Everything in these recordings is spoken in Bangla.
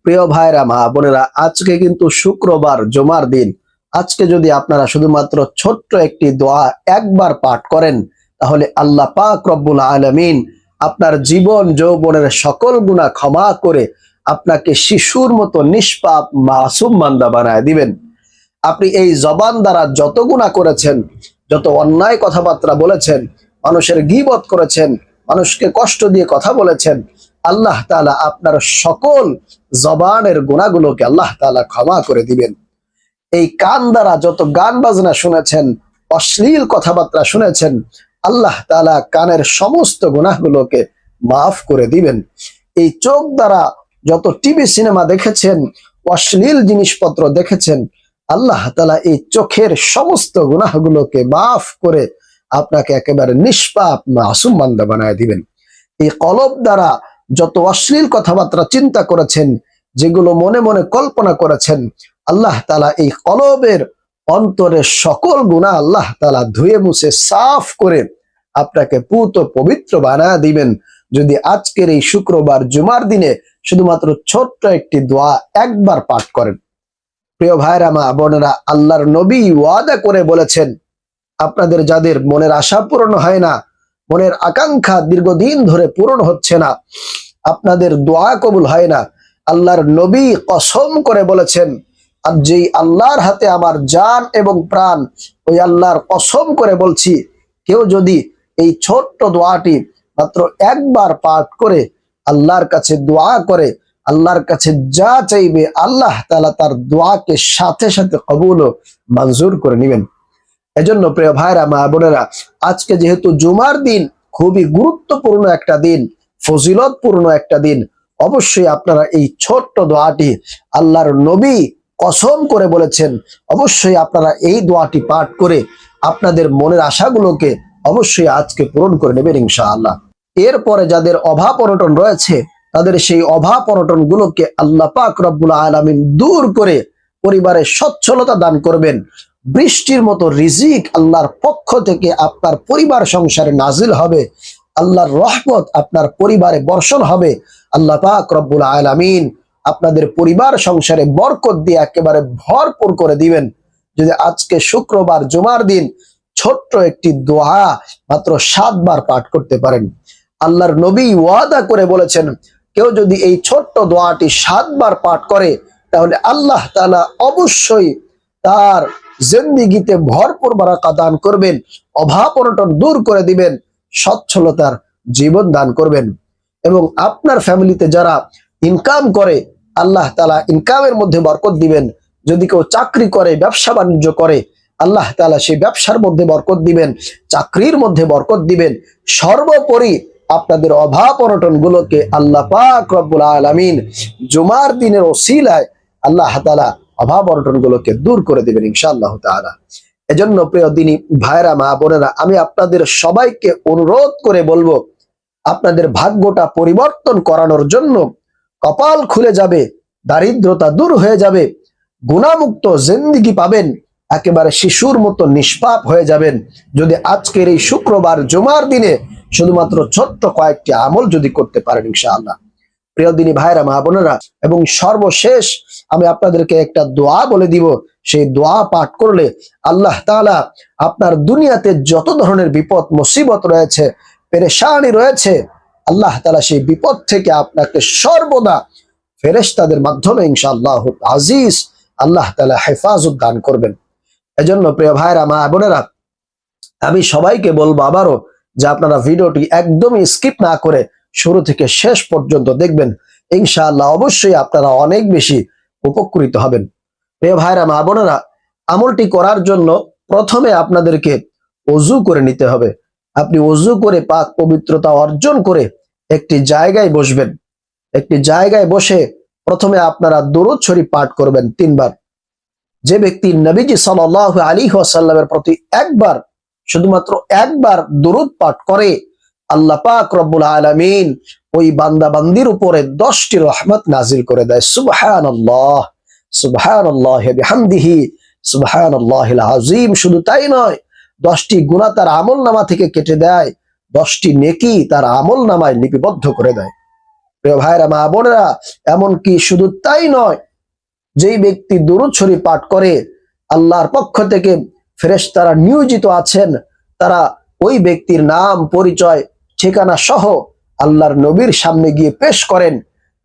প্রিয় ভাইরা, মা বোনেরা, আজকে কিন্তু শুক্রবার, জুমার দিন। আজকে যদি আপনারা শুধুমাত্র ছোট্ট একটি দোয়া একবার পাঠ করেন, তাহলে আল্লাহ পাক রব্বুল আলামিন আপনার জীবন যৌবনের সকল গুনাহ ক্ষমা করে আপনাকে শিশুর মতো নিষ্পাপ মাসুম বান্দা বানায় দিবেন। আপনি এই জবান দ্বারা যত গুনাহ করেছেন, যত অন্যায় কথাবার্তা বলেছেন, মানুষের গীবত করেছেন, মানুষকে কষ্ট দিয়ে কথা বলেছেন, আল্লাহ তাআলা আপনার সকল জবানের গুনাহগুলোকে আল্লাহ তাআলা ক্ষমা করে দিবেন। এই কান দ্বারা যত গান বাজনা শুনেছেন, অশ্লীল কথাবার্তা শুনেছেন, আল্লাহ তাআলা কানের সমস্ত গুনাহগুলোকে মাফ করে দিবেন। এই চোখ দ্বারা যত টিভি সিনেমা দেখেছেন, অশ্লীল জিনিসপত্র দেখেছেন, আল্লাহ তাআলা এই চোখের সমস্ত গুনাহগুলোকে মাফ করে আপনাকে একেবারে নিষ্পাপ মাসুম বান্দা বানায় দিবেন। এই কলব দ্বারা যত অশ্লীল কথাবার্তা চিন্তা করেছেন, যেগুলো মনে মনে কল্পনা করেছেন, আল্লাহ তাআলা এই কলবের অন্তরের সকল গুনাহ আল্লাহ তাআলা ধুয়ে মুছে সাফ করে আপনাকে পুত পবিত্র বানায় দিবেন, যদি আজকের এই শুক্রবার জুমার দিনে শুধুমাত্র ছোট্ট একটি দোয়া একবার পাঠ করেন। প্রিয় ভাইরা, মা বোনেরা, আল্লাহর নবী ওয়াদা করে বলেছেন, আপনাদের যাদের মনের আশা পূরণ হয় না, মনের আকাঙ্ক্ষা দীর্ঘদিন ধরে পূরণ হচ্ছে না, আপনাদের দোয়া কবুল হয় না, আল্লাহর নবী কসম করে বলেছেন, আর যেই আল্লাহর হাতে আমার জান এবং প্রাণ, ওই আল্লাহর কসম করে বলছি, কেউ যদি এই ছোট্ট দোয়াটি মাত্র একবার পাঠ করে আল্লাহর কাছে দোয়া করে, আল্লাহর কাছে যা চাইবে আল্লাহ তাআলা তার দোয়াকে সাথে সাথে কবুল ও মঞ্জুর করে নেবেন। এজন্য প্রিয় ভাইরা, মা বোনেরা, আজকে যেহেতু জুমার দিন, খুবই গুরুত্বপূর্ণ একটা দিন, ফজিলতপূর্ণ একটা দিন, অবশ্যই আপনারা এই ছোট্ট দোয়াটি আল্লাহর নবী কসম করে বলেছেন, অবশ্যই আপনারা এই দোয়াটি পাঠ করে আপনাদের মনের আশাগুলোকে অবশ্যই আজকে পূরণ করে নেবেন ইনশাআল্লাহ। এরপরে যাদের অভাব অনটন রয়েছে, তাদের সেই অভাব অনটন গুলোকে আল্লাহ পাক রব্বুল আলামিন দূর করে পরিবারে সচ্ছলতা দান করবেন। বৃষ্টির মতো রিজিক আল্লাহর পক্ষ থেকে আপনার পরিবার সংসারে নাজিল হবে, আল্লাহর রহমত আপনার পরিবারে বর্ষণ হবে। আল্লাহ পাক রব্বুল আলামিন আপনাদের পরিবার সংসারে বরকত দিয়ে একেবারে ভরপুর করে দিবেন, যদি আজকে শুক্রবার জুমার দিন ছোট্ট একটি দোয়া মাত্র 7 বার পাঠ করতে পারেন। আল্লাহর নবী ওয়াদা করে বলেছেন, কেউ যদি এই ছোট্ট দোয়াটি 7 বার পাঠ করে, তাহলে আল্লাহ তাআলা অবশ্যই তার জিন্দেগিতে ভরপুর বারাকা দান করবেন, অভাব অনটন দূর করে দিবেন, সচ্ছলতার জীবন দান করবেন। এবং আপনার ফ্যামিলিতে যারা ইনকাম করে, আল্লাহ তাআলা ইনকামের মধ্যে বরকত দিবেন। যদি কেউ চাকরি করে, ব্যবসা বাণিজ্য করে, আল্লাহ তাআলা সেই ব্যবসার মধ্যে বরকত দিবেন, চাকরির মধ্যে বরকত দিবেন। সর্বোপরি আপনাদের অভাব অনটন গুলোকে আল্লাহ পাক রব্বুল আলামিন জুমার দিনের ওসিলায় আল্লাহ তাআলা অভাব অনটন গুলোকে দূর করে দিবেন ইনশাআল্লাহ তাআলা। এজন্য প্রিয় দিনী ভাইরা, মা বোনেরা, আমি আপনাদের সবাইকে অনুরোধ করে বলবো, আপনাদের ভাগ্যটা পরিবর্তন করানোর জন্য কপাল খুলে যাবে, দারিদ্রতা দূর হয়ে যাবে, গুনাহমুক্ত জিন্দেগি পাবেন, একেবারে শিশুর মতো নিষ্পাপ হয়ে যাবেন, যদি আজকের এই শুক্রবার জুমার দিনে শুধুমাত্র ছোট্ট কয়েকটি আমল যদি করতে পারেন ইনশাআল্লাহ। প্রিয় দিনী ভাইরা, মা বোনেরা, এবং সর্বশেষ আমি আপনাদেরকে একটা দোয়া বলে দিব, সেই দোয়া পাঠ করলে আল্লাহ তাআলা আপনার দুনিয়াতে যত ধরনের বিপদ মুসিবত রয়েছে, পেরেশানি রয়েছে, আল্লাহ তাআলা সেই বিপদ থেকে আপনাকে সর্বদা ফেরেশতাদের মাধ্যমে ইনশাআল্লাহ আজিজ আল্লাহ তাআলা হেফাজত দান করবেন। এজন্য প্রিয় ভাইরা, মা বোনেরা, আমি সবাইকে বলবো আবারও, যে আপনারা ভিডিওটি একদমই স্কিপ না করে শুরু থেকে শেষ পর্যন্ত দেখবেন, ইনশাআল্লাহ অবশ্যই আপনারা অনেক বেশি উপকৃত হবেন। প্রিয় ভাইরা, মা বোনেরা, আমলটি করার জন্য প্রথমে আপনাদেরকে ওযু করে নিতে হবে। আপনি ওযু করে পাক পবিত্রতা অর্জন করে একটি জায়গায় বসবেন। একটি জায়গায় বসে প্রথমে আপনারা দুরূদ শরীফ পাঠ করবেন 3 বার। যে ব্যক্তি নবীজি সাল্লাল্লাহু আলাইহি ওয়াসাল্লামের প্রতি একবার, শুধুমাত্র একবার দুরূদ পাঠ করে, আল্লাহ পাক রব্বুল আলামিন ওই বান্দা বান্দির উপরে 10টি রহমত নাজিল করে দেয়। সুবহানাল্লাহ, সুবহানাল্লাহি বিহামদিহি, সুবহানাল্লাহিল আযীম। শুধু তাই নয়, 10টি গুনাহ তার আমলনামা থেকে কেটে দেয়, 10টি নেকি তার আমলনামায় লিপিবদ্ধ করে দেয়। প্রিয় ভাইরা মা বোনেরা, এমনকি শুধু তাই নয়, যেই ব্যক্তি দুরূদ শরীফ পাঠ করে আল্লাহর পক্ষ থেকে ফেরেশতারা নিয়োজিত আছেন, তারা ওই ব্যক্তির নাম, পরিচয়, ঠিকানা সহ আল্লাহর নবীর সামনে গিয়ে পেশ করেন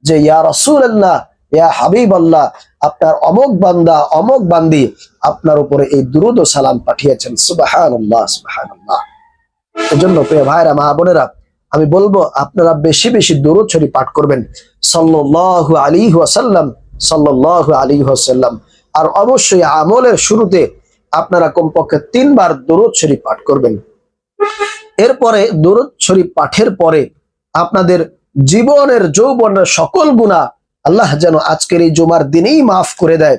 যে ইয়া রাসূলুল্লাহ, ইয়া হাবিবাল্লাহ, আপনার অমুক বান্দা অমুক বান্দি আপনার উপরে এই দুরূদ ও সালাম পাঠিয়েছেন। সুবহানাল্লাহ, সুবহানাল্লাহ। এজন্য প্রিয় ভাইরা মা বোনেরা, আমি বলবো আপনারা বেশি বেশি দুরূদ শরীফ পাঠ করবেন সাল্লাল্লাহু আলাইহি ওয়াসাল্লাম, সাল্লাল্লাহু আলাইহি ওয়াসাল্লাম। আর অবশ্যই আমলের শুরুতে আপনারা কমপক্ষে 3 বার দুরূদ শরীফ পাঠ করবেন। এরপরে দুরূদ শরীফ পাঠের পরে আপনাদের জীবনের যৌবনের সকল গুনাহ আল্লাহ যেন আজকের এই জুমার দিনেই মাফ করে দেয়।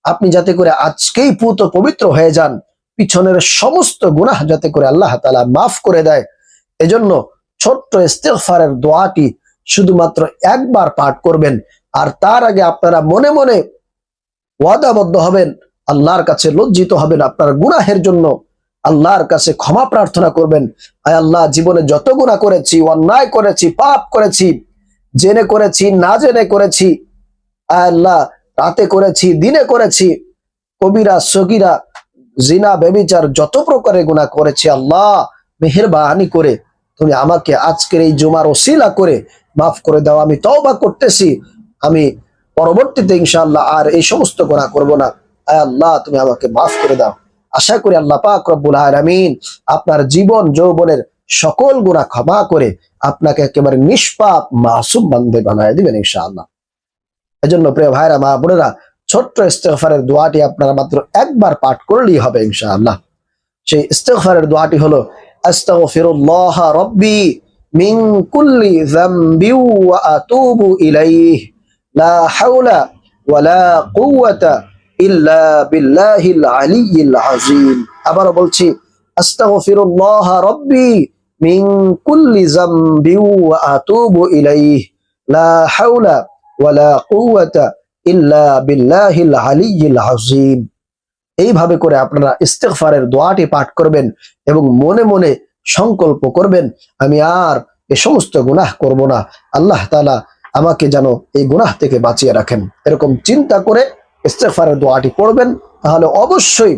আপনি যাতে করে আজকেই পুত পবিত্র হয়ে যান, পিছনের সমস্ত গুনাহ যাতে করে আল্লাহ তাআলা মাফ করে দেয়। এজন্য ছোট্ট ইস্তিগফারের দোয়াটি শুধুমাত্র একবার পাঠ করবেন। আর তার আগে আপনারা মনে মনে ওয়াদাবদ্ধ হবেন, আল্লাহর কাছে লজ্জিত হবেন, আপনার গুনাহের জন্য আল্লাহর কাছে ক্ষমা প্রার্থনা করবেন। আয় আল্লাহ, জীবনে যত গুনাহ করেছি, অন্যায় করেছি, পাপ করেছি, জেনে করেছি, না জেনে করেছি, আয় আল্লাহ, রাতে করেছি, দিনে করেছি, কবিরা সগীরা, জিনা, ব্যভিচার, যত প্রকারের গুনাহ করেছি, আল্লাহ মেহেরবানি করে তুমি আমাকে আজকের এই জুমার ওসিলা করে মাফ করে দাও। আমি তওবা করতেছি, আমি পরবর্তীতে ইনশাআল্লাহ আর এই সমস্ত গুনাহ করব না। আয় আল্লাহ, তুমি আমাকে মাফ করে দাও। আশা করি আল্লাহ পাক রব্বুল আলামিন আপনার জীবন যৌবনের সকল গুনাহ ক্ষমা করে আপনাকে একেবারে নিষ্পাপ মাসুম বান্দে বানায় দিবেন ইনশাআল্লাহ। এজন্য প্রিয় ভাইরা মা বোনেরা, ছোট্ট ইস্তিগফারের দোয়াটি আপনারা মাত্র একবার পাঠ করলেই হবে ইনশাআল্লাহ। সেই ইস্তিগফারের দোয়াটি হলো আস্তাগফিরুল্লাহ রাব্বি মিন কুল্লি যামবি ওয়া আতুবু ইলাইহি লা হাওলা ওয়ালা কুওয়াতা ইল্লা বিল্লাহিল আলিয়্যিল আযীম। আবার বলছি, আস্তাগফিরুল্লাহ রাব্বি মিন কুল্লি যামবি ওয়া আতুবু ইলাইহি লা হাওলা ওয়ালা কুওয়াতা ইল্লা বিল্লাহিল আলিয়্যিল আযীম। এইভাবে করে আপনারা ইস্তিগফারের দোয়াটি পাঠ করবেন এবং মনে মনে সংকল্প করবেন, আমি আর এই সমস্ত গুনাহ করব না, আল্লাহ তাআলা আমাকে যেন এই গুনাহ থেকে বাঁচিয়ে রাখেন। এরকম চিন্তা করে ইস্তিগফারের দোয়াটি পড়বেন, তাহলে অবশ্যই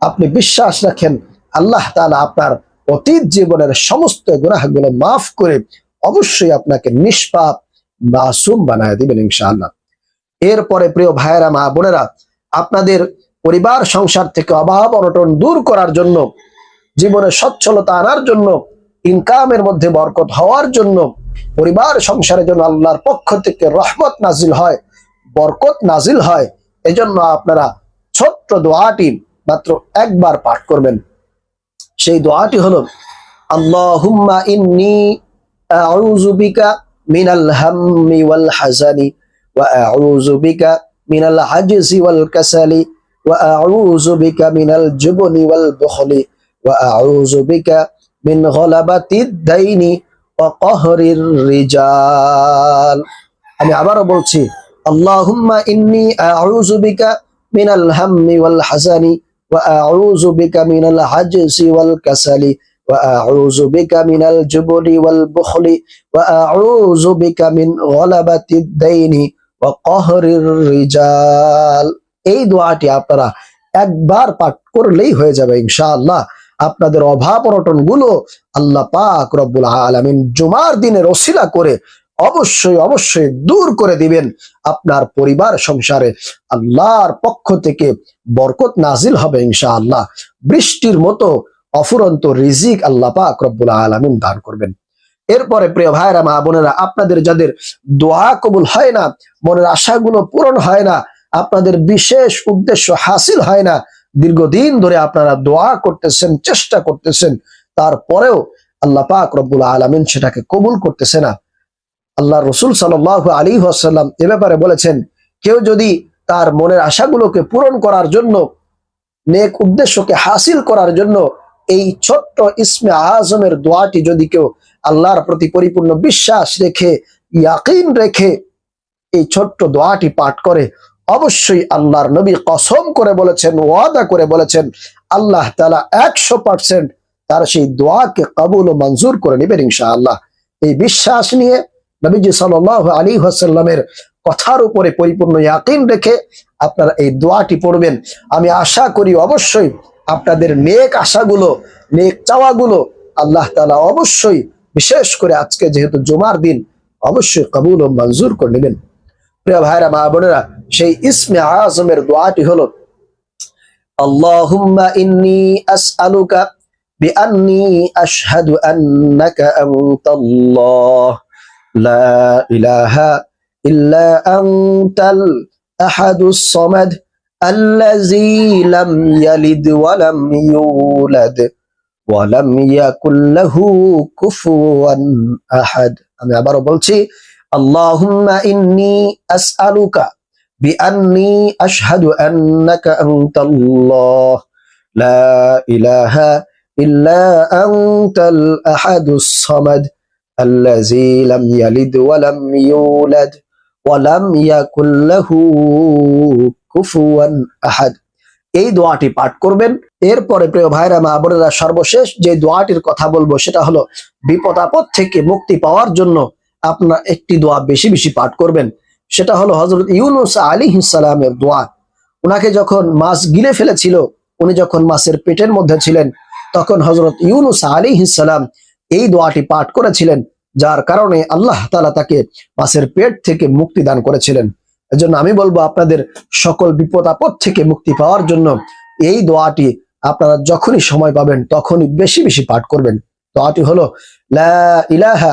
আপনি বিশ্বাস রাখেন আল্লাহ তাআলা আপনার অতীত জীবনের সমস্ত গুনাহগুলো মাফ করে অবশ্যই আপনাকে নিষ্পাপ মাসুম বানায় দিবেন ইনশাআল্লাহ। এরপরে প্রিয় ভাইয়েরা মা বোনেরা, আপনাদের পরিবার সংসার থেকে অভাব অনটন দূর করার জন্য, জীবনে সচ্ছলতা আনার জন্য, ইনকামের মধ্যে বরকত হওয়ার জন্য, পরিবার সংসারের জন্য আল্লাহর পক্ষ থেকে রহমত নাজিল হয়, বরকত নাজিল হয়, এজন্য আপনারা ছোট্ট দোয়াটি মাত্র একবার পাঠ করবেন। সেই দোয়াটি হলো আল্লাহুম্মা ইন্নী আউযু বিকা মিনাল হাম্মি ওয়াল হাযানি ওয়া আউযু বিকা মিনাল আজজি ওয়াল কাসালি ওয়া আউযু বিকা মিনাল জুবনি ওয়াল বুখলি ওয়া আউযু বিকা মিন গলাবাতিদ দাইনি ওয়া কহরির রিজাল। আমি আবারও বলছি, আল্লাহুম্মা ইন্নী আউযু বিকা মিনাল হাম্মি ওয়াল হাযানি ওয়া আউযু বিকা মিনাল আজজি ওয়াল কাসালি ওয়া আউযু বিকা মিনাল জুবনি ওয়াল বুখলি ওয়া আউযু বিকা মিন গলাবাতিদ দাইনি ওয়া কহরির রিজাল। এই দোয়াটি আপনারা একবার পাঠ করলেই হয়ে যাবে ইনশাআল্লাহ। আপনাদের অভাব অনটন গুলো আল্লাহ পাক রব্বুল আলামিন জুমার দিনের ওসিলা করে অবশ্যই অবশ্যই দূর করে দিবেন। আপনার পরিবার সংসারে আল্লাহর পক্ষ থেকে বরকত নাজিল হবে ইনশাআল্লাহ। বৃষ্টির মতো অফুরন্ত রিজিক আল্লাহ পাক রব্বুল আলামিন দান করবেন। এরপরে প্রিয় ভাইরা মা বোনেরা, আপনাদের যাদের দোয়া কবুল হয় না, মনের আশাগুলো পূরণ হয় না, আপনাদের বিশেষ উদ্দেশ্য হাসিল হয় না, দীর্ঘদিন ধরে আপনারা দোয়া করতেছেন, চেষ্টা করতেছেন, তারপরেও আল্লাহ পাক রব্বুল আলামিন সেটাকে কবুল করতেছে না। আল্লাহ রসুল সাল্লাল্লাহু আলাইহি ওয়াসাল্লাম এ ব্যাপারে বলেছেন, কেউ যদি তার মনের আশাগুলোকে পূরণ করার জন্য, নেক উদ্দেশ্যকে হাসিল করার জন্য এই ছোট্ট ইসমে আজমের দোয়াটি যদি কেউ আল্লাহর প্রতি পরিপূর্ণ বিশ্বাস রেখে, ইয়াকিন রেখে এই ছোট্ট দোয়াটি পাঠ করে, অবশ্যই আল্লাহর নবী কসম করে বলেছেন, ওয়াদা করে বলেছেন, আল্লাহ তাআলা 100% তার সেই দোয়াকে কবুল ও মঞ্জুর করে নেবেন ইনশাআল্লাহ। এই বিশ্বাস নিয়ে নবীজি সাল্লাল্লাহু আলাইহি ওয়াসাল্লামের কথার উপরে পরিপূর্ণ ইয়াকিন রেখে আপনারা এই দোয়াটি পড়বেন। আমি আশা করি অবশ্যই আপনাদের নেক আশাগুলো, নেক চাওয়াগুলো আল্লাহ তাআলা অবশ্যই, বিশেষ করে আজকে যেহেতু জুমার দিন, অবশ্যই কবুল ও মঞ্জুর করে নেবেন। প্রিয় ভাইরা, মা বোনেরা, সেই ইসমে আজমের দোয়াটি হলো আল্লাহুম্মা ইন্নী আসআলুকা বিআন্নী আশহাদু আন্নাকা আনতাল্লাহ লা ইলাহা ইল্লা আনতাল আহাদুস সামাদ আল্লাযী লাম ইয়ালিদ ওয়া লাম ইউলাদ ওয়া লাম ইয়াকুল লাহু কুফুয়ান আহাদ। আমি আবারও বলছি, আল্লাহুম্মা ইন্নী আসআলুকা বিআন্নী আশহাদু আন্নাকা আনতাল্লাহ লা ইলাহা ইল্লা আনতাল আহাদুস সামাদ আল্লাযী লাম ইয়ালিদ ওয়া লাম ইউলাদ ওয়া লাম ইয়াকুল লাহু কুফুয়ান আহাদ। এই দোয়াটি পাঠ করবেন। এরপরে প্রিয় ভাইরা, মা বোনেরা, সর্বশেষ যে দোয়াটির কথা বলবো সেটা হলো বিপদ আপদ থেকে মুক্তি পাওয়ার জন্য আপনার একটি দোয়া বেশি বেশি পাঠ করবেন। সেটা হলো হযরত ইউনূস আলাইহিস সালামের দোয়া। উনাকে যখন মাছ গিলে ফেলেছিল, উনি যখন মাছের পেটের মধ্যে ছিলেন, তখন হযরত ইউনূস আলাইহিস সালাম এই দোয়াটি পাঠ করেছিলেন, যার কারণে আল্লাহ তাআলা তাকে মাছের পেট থেকে মুক্তি দান করেছিলেন। এজন্য আমি বলবো, আপনাদের সকল বিপদ আপদ থেকে মুক্তি পাওয়ার জন্য এই দোয়াটি আপনারা যখনই সময় পাবেন তখনই বেশি বেশি পাঠ করবেন। দোয়াটি হলো লা ইলাহা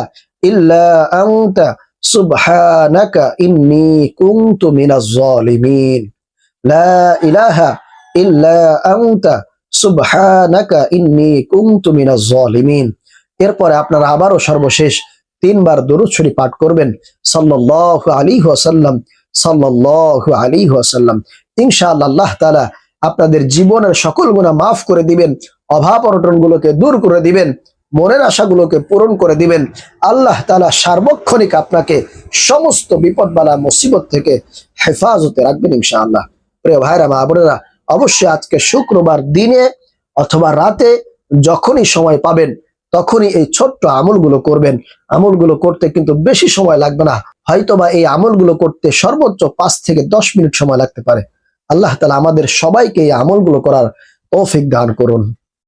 ইল্লা আনতা সুবহানাকা ইন্নী কুনতু মিনাজ জালিমিন। লা ইলাহা ইল্লা আনতা সুবহানাকা ইন্নী কুনতু মিনাজ জালিমিন। এরপরে আপনারা আবারও সর্বশেষ 3 বার দরুদ শরীফ পাঠ করবেন, সাল্লাল্লাহু আলাইহি ওয়াসাল্লাম, সাল্লাল্লাহু আলাইহি ওয়াসাল্লাম। ইনশাআল্লাহ আল্লাহ তাআলা আপনাদের জীবনের সকল গুনাহ মাফ করে দিবেন, অভাব অনটন গুলোকে দূর করে দিবেন, মনের আশাগুলোকে পূরণ করে দিবেন। আল্লাহ তাআলা সার্বক্ষণিক আপনাকে সমস্ত বিপদ বালা মুসিবত থেকে হেফাজতে রাখবেন ইনশাআল্লাহ। প্রিয় ভাইরা, মা বোনেরা, অবশ্যই আজকে শুক্রবার দিনে অথবা রাতে যখনই সময় পাবেন তখনই এই ছোট্ট আমলগুলো করবেন। আমলগুলো করতে কিন্তু বেশি সময় লাগবে না, হয়তোবা এই আমলগুলো করতে সর্বোচ্চ 5 থেকে 10 মিনিট সময় লাগতে পারে। আল্লাহ তাআলা আমাদের সবাইকে এই আমলগুলো করার তৌফিক দান করুন।